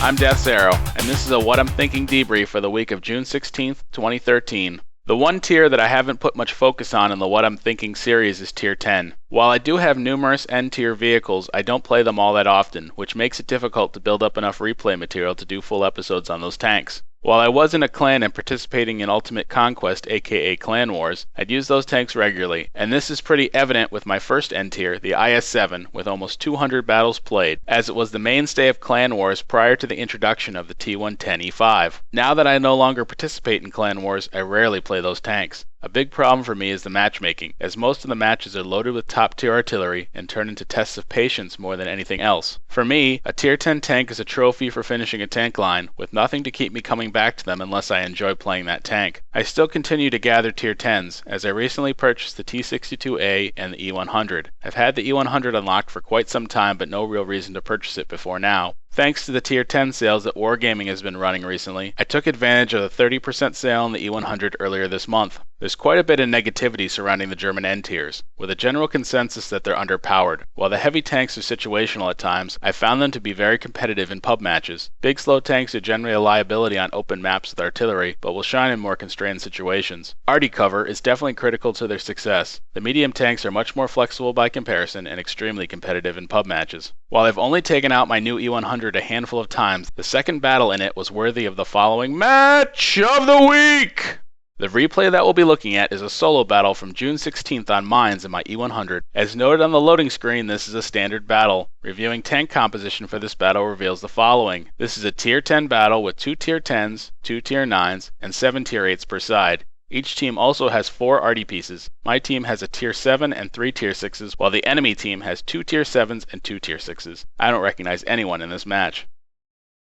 I'm Death's Arrow, and this is a WoT I'm Thinking Debrief for the week of June 16th, 2013. The one tier that I haven't put much focus on in the WoT I'm Thinking series is Tier 10. While I do have numerous N-tier vehicles, I don't play them all that often, which makes it difficult to build up enough replay material to do full episodes on those tanks. While I was in a clan and participating in Ultimate Conquest, aka Clan Wars, I'd use those tanks regularly, and this is pretty evident with my first N-tier, the IS-7, with almost 200 battles played, as it was the mainstay of Clan Wars prior to the introduction of the T110E5. Now that I no longer participate in Clan Wars, I rarely play those tanks. A big problem for me is the matchmaking, as most of the matches are loaded with top-tier artillery and turn into tests of patience more than anything else. For me, a Tier 10 tank is a trophy for finishing a tank line, with nothing to keep me coming back to them unless I enjoy playing that tank. I still continue to gather Tier 10s, as I recently purchased the T62A and the E100. I've had the E100 unlocked for quite some time, but no real reason to purchase it before now. Thanks to the Tier 10 sales that Wargaming has been running recently, I took advantage of the 30% sale on the E100 earlier this month. There's quite a bit of negativity surrounding the German N-tiers, with a general consensus that they're underpowered. While the heavy tanks are situational at times, I found them to be very competitive in pub matches. Big slow tanks are generally a liability on open maps with artillery, but will shine in more constrained situations. Arty cover is definitely critical to their success. The medium tanks are much more flexible by comparison and extremely competitive in pub matches. While I've only taken out my new E100 a handful of times, the second battle in it was worthy of the following Match of the Week! The replay that we'll be looking at is a solo battle from June 16th on mines in my E100. As noted on the loading screen, this is a standard battle. Reviewing tank composition for this battle reveals the following. This is a Tier 10 battle with 2 Tier 10s, 2 Tier 9s, and 7 Tier 8s per side. Each team also has 4 arty pieces. My team has a Tier 7 and 3 Tier 6s, while the enemy team has 2 Tier 7s and 2 Tier 6s. I don't recognize anyone in this match.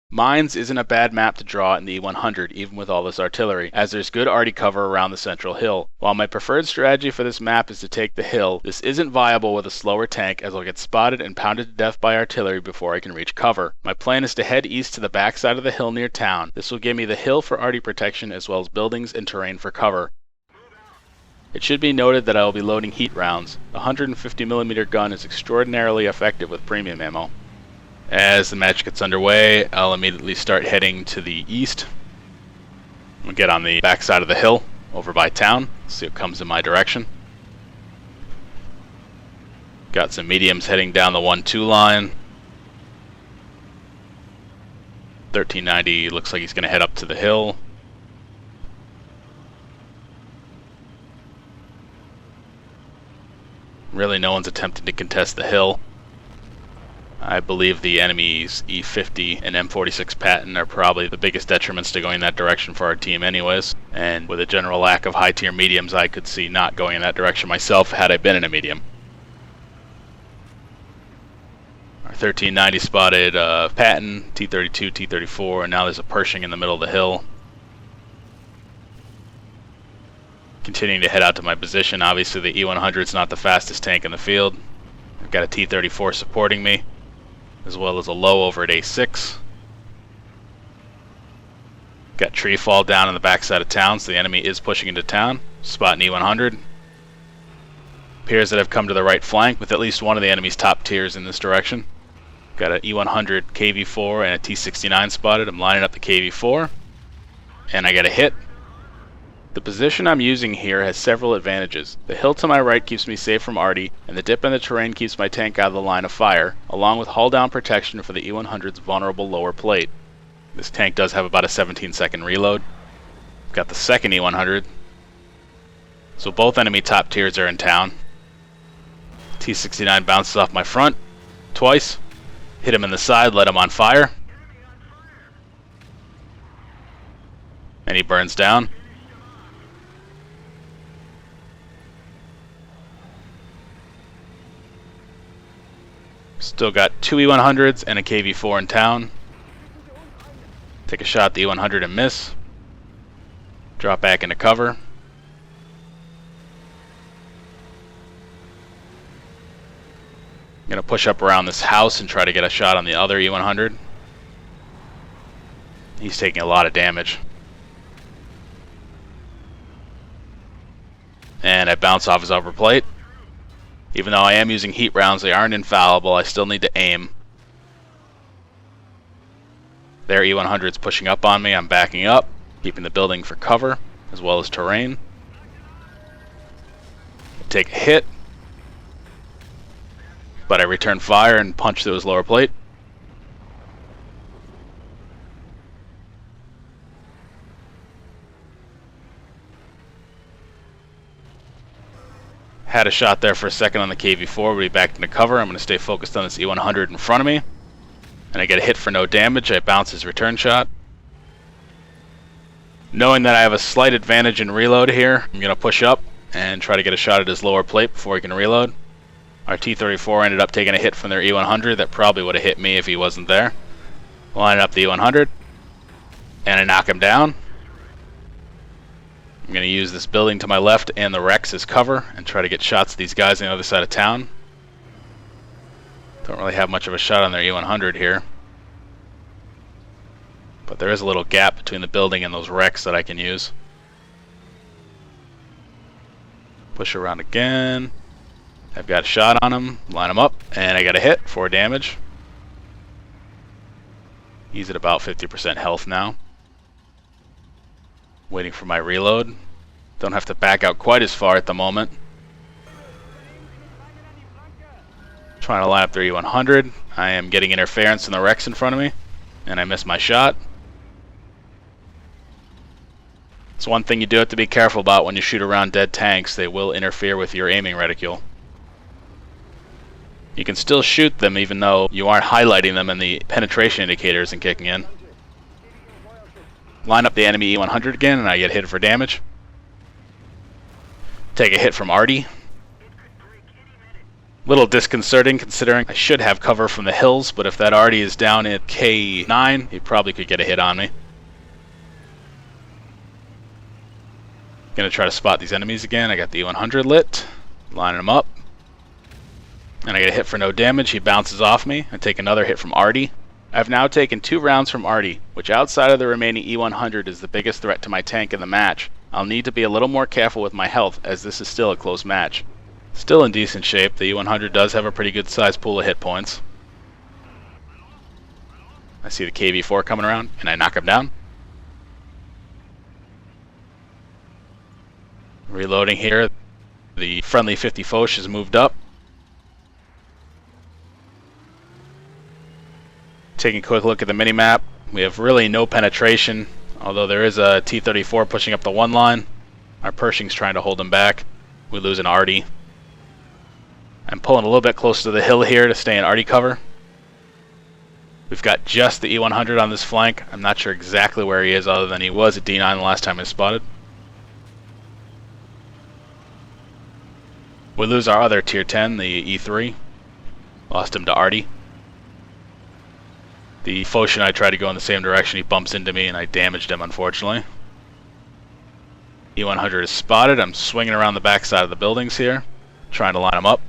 Mines isn't a bad map to draw in the E100 even with all this artillery, as there's good arty cover around the central hill. While my preferred strategy for this map is to take the hill, this isn't viable with a slower tank as I'll get spotted and pounded to death by artillery before I can reach cover. My plan is to head east to the backside of the hill near town. This will give me the hill for arty protection as well as buildings and terrain for cover. It should be noted that I will be loading heat rounds. The 150mm gun is extraordinarily effective with premium ammo. As the match gets underway, I'll immediately start heading to the east. We'll get on the backside of the hill, over by town, see what comes in my direction. Got some mediums heading down the 1-2 line. 1390 looks like he's going to head up to the hill. Really, no one's attempting to contest the hill. I believe the enemy's E50 and M46 Patton are probably the biggest detriments to going that direction for our team anyways, and with a general lack of high tier mediums I could see not going in that direction myself had I been in a medium. Our 1390 spotted Patton, T32, T34, and now there's a Pershing in the middle of the hill. Continuing to head out to my position. Obviously the E100 is not the fastest tank in the field. I've got a T34 supporting me, as well as a low over at A6. Got tree fall down on the backside of town, so the enemy is pushing into town. Spot an E100. Appears that I've come to the right flank with at least one of the enemy's top tiers in this direction. Got an E100 KV4 and a T69 spotted. I'm lining up the KV4, and I get a hit. The position I'm using here has several advantages. The hill to my right keeps me safe from arty, and the dip in the terrain keeps my tank out of the line of fire, along with hull down protection for the E100's vulnerable lower plate. This tank does have about a 17-second reload. Got the second E100. So both enemy top tiers are in town. T69 bounces off my front twice. Hit him in the side, let him on fire. And he burns down. Still got 2 E100s and a KV4 in town. Take a shot at the E100 and miss. Drop back into cover. I'm going to push up around this house and try to get a shot on the other E100. He's taking a lot of damage. And I bounce off his upper plate. Even though I am using heat rounds, they aren't infallible. I still need to aim. Their E-100's pushing up on me. I'm backing up, keeping the building for cover as well as terrain. Take a hit, but I return fire and punch through his lower plate. Had a shot there for a second on the KV-4, but he backed into cover. I'm going to stay focused on this E-100 in front of me. And I get a hit for no damage. I bounce his return shot. Knowing that I have a slight advantage in reload here, I'm going to push up and try to get a shot at his lower plate before he can reload. Our T-34 ended up taking a hit from their E-100 that probably would have hit me if he wasn't there. Line up the E-100, and I knock him down. I'm going to use this building to my left and the Rex as cover and try to get shots at these guys on the other side of town. Don't really have much of a shot on their E-100 here, but there is a little gap between the building and those Rex that I can use. Push around again. I've got a shot on him, line him up, and I got a hit, 4 damage. He's at about 50% health now. Waiting for my reload. Don't have to back out quite as far at the moment. Trying to line up their E-100. I am getting interference in the Rex in front of me, and I miss my shot. It's one thing you do have to be careful about when you shoot around dead tanks. They will interfere with your aiming reticule. You can still shoot them even though you aren't highlighting them and the penetration indicator isn't kicking in. Line up the enemy E-100 again and I get hit for damage. Take a hit from Artie. Little disconcerting considering I should have cover from the hills, but if that Artie is down at K9, he probably could get a hit on me. Gonna try to spot these enemies again. I got the E-100 lit, lining them up. And I get a hit for no damage. He bounces off me. I take another hit from Artie. I've now taken 2 rounds from Artie, which outside of the remaining E-100 is the biggest threat to my tank in the match. I'll need to be a little more careful with my health as this is still a close match. Still in decent shape. The E-100 does have a pretty good sized pool of hit points. I see the KV-4 coming around and I knock him down. Reloading here. The friendly 50 Foch has moved up. Taking a quick look at the minimap. We have really no penetration, although there is a T-34 pushing up the 1 line. Our Pershing's trying to hold him back. We lose an Artie. I'm pulling a little bit closer to the hill here to stay in Artie cover. We've got just the E-100 on this flank. I'm not sure exactly where he is other than he was at D9 the last time he was spotted. We lose our other Tier 10, the E3. Lost him to Artie. The Foch and I tried to go in the same direction. He bumps into me and I damaged him, unfortunately. E-100 is spotted. I'm swinging around the backside of the buildings here, trying to line him up.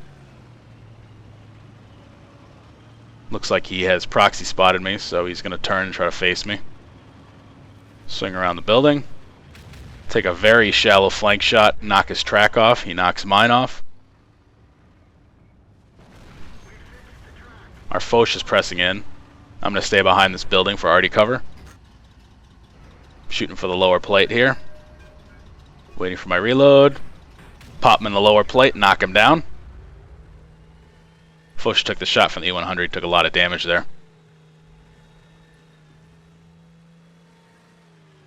Looks like he has proxy spotted me, so he's going to turn and try to face me. Swing around the building. Take a very shallow flank shot, knock his track off. He knocks mine off. Our Foch is pressing in. I'm going to stay behind this building for Artie cover. Shooting for the lower plate here. Waiting for my reload. Pop him in the lower plate, knock him down. Foch took the shot from the E-100, took a lot of damage there.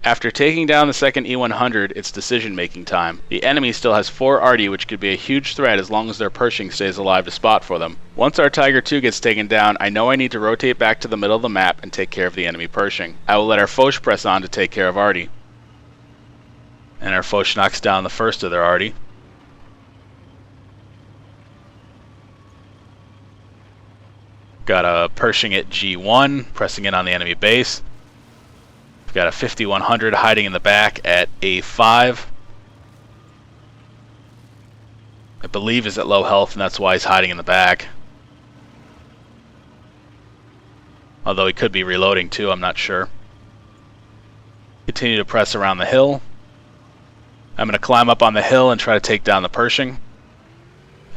After taking down the second E-100, it's decision-making time. The enemy still has 4 Artie, which could be a huge threat as long as their Pershing stays alive to spot for them. Once our Tiger II gets taken down, I know I need to rotate back to the middle of the map and take care of the enemy Pershing. I will let our Foch press on to take care of Artie. And our Foch knocks down the first of their Artie. Got a Pershing at G1, pressing in on the enemy base. We've got a 5100 hiding in the back at A5. I believe is at low health, and that's why he's hiding in the back. Although he could be reloading too, I'm not sure. Continue to press around the hill. I'm going to climb up on the hill and try to take down the Pershing,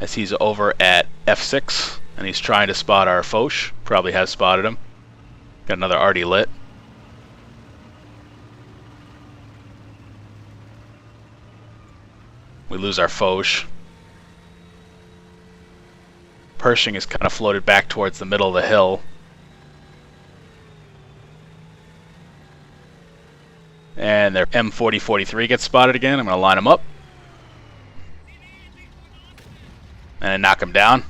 as he's over at F6, and he's trying to spot our Foch. Probably has spotted him. Got another Artie lit. We lose our Foch. Pershing is kind of floated back towards the middle of the hill. And their M4043 gets spotted again. I'm going to line them up. And I knock them down.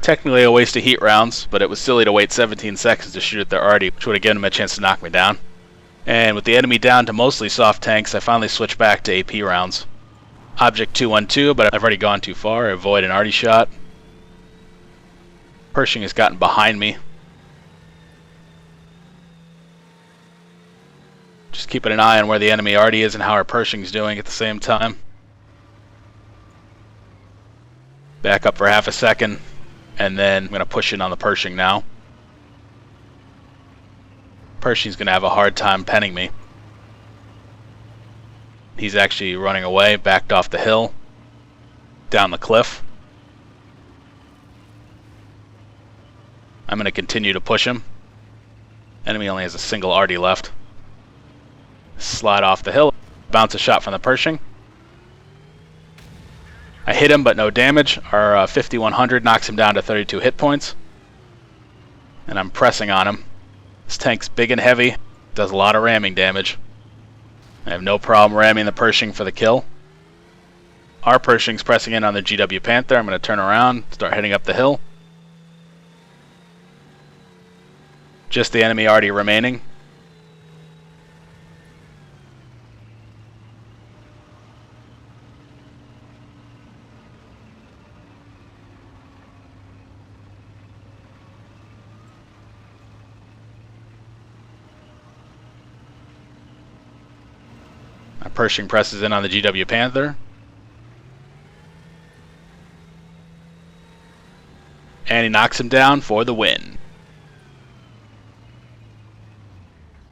Technically a waste of heat rounds, but it was silly to wait 17 seconds to shoot at their arty, which would have given them a chance to knock me down. And with the enemy down to mostly soft tanks, I finally switched back to AP rounds. Object 212, but I've already gone too far. I avoid an arty shot. Pershing has gotten behind me. Just keeping an eye on where the enemy arty is and how our Pershing's doing at the same time. Back up for half a second, and then I'm going to push in on the Pershing now. Pershing's going to have a hard time penning me. He's actually running away, backed off the hill, down the cliff. I'm going to continue to push him. Enemy only has a single arty left. Slide off the hill, bounce a shot from the Pershing. I hit him, but no damage. Our 5100 knocks him down to 32 hit points. And I'm pressing on him. This tank's big and heavy, does a lot of ramming damage. I have no problem ramming the Pershing for the kill. Our Pershing's pressing in on the GW Panther. I'm going to turn around, start heading up the hill. Just the enemy arty remaining. My Pershing presses in on the GW Panther. And he knocks him down for the win.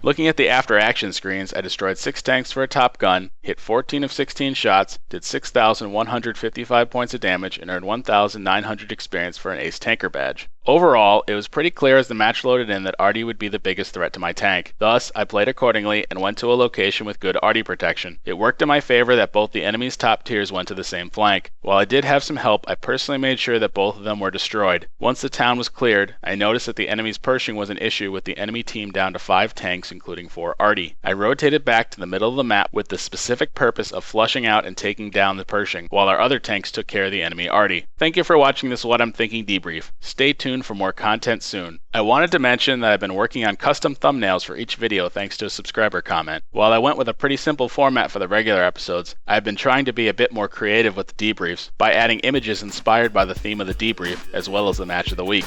Looking at the after action screens, I destroyed 6 tanks for a top gun, hit 14 of 16 shots, did 6,155 points of damage, and earned 1,900 experience for an ace tanker badge. Overall, it was pretty clear as the match loaded in that arty would be the biggest threat to my tank. Thus, I played accordingly and went to a location with good arty protection. It worked in my favor that both the enemy's top tiers went to the same flank. While I did have some help, I personally made sure that both of them were destroyed. Once the town was cleared, I noticed that the enemy's Pershing was an issue with the enemy team down to 5 tanks including 4 arty. I rotated back to the middle of the map with the specific purpose of flushing out and taking down the Pershing, while our other tanks took care of the enemy arty. Thank you for watching this What I'm Thinking debrief. Stay tuned for more content soon. I wanted to mention that I've been working on custom thumbnails for each video thanks to a subscriber comment. While I went with a pretty simple format for the regular episodes, I've been trying to be a bit more creative with the debriefs by adding images inspired by the theme of the debrief as well as the match of the week.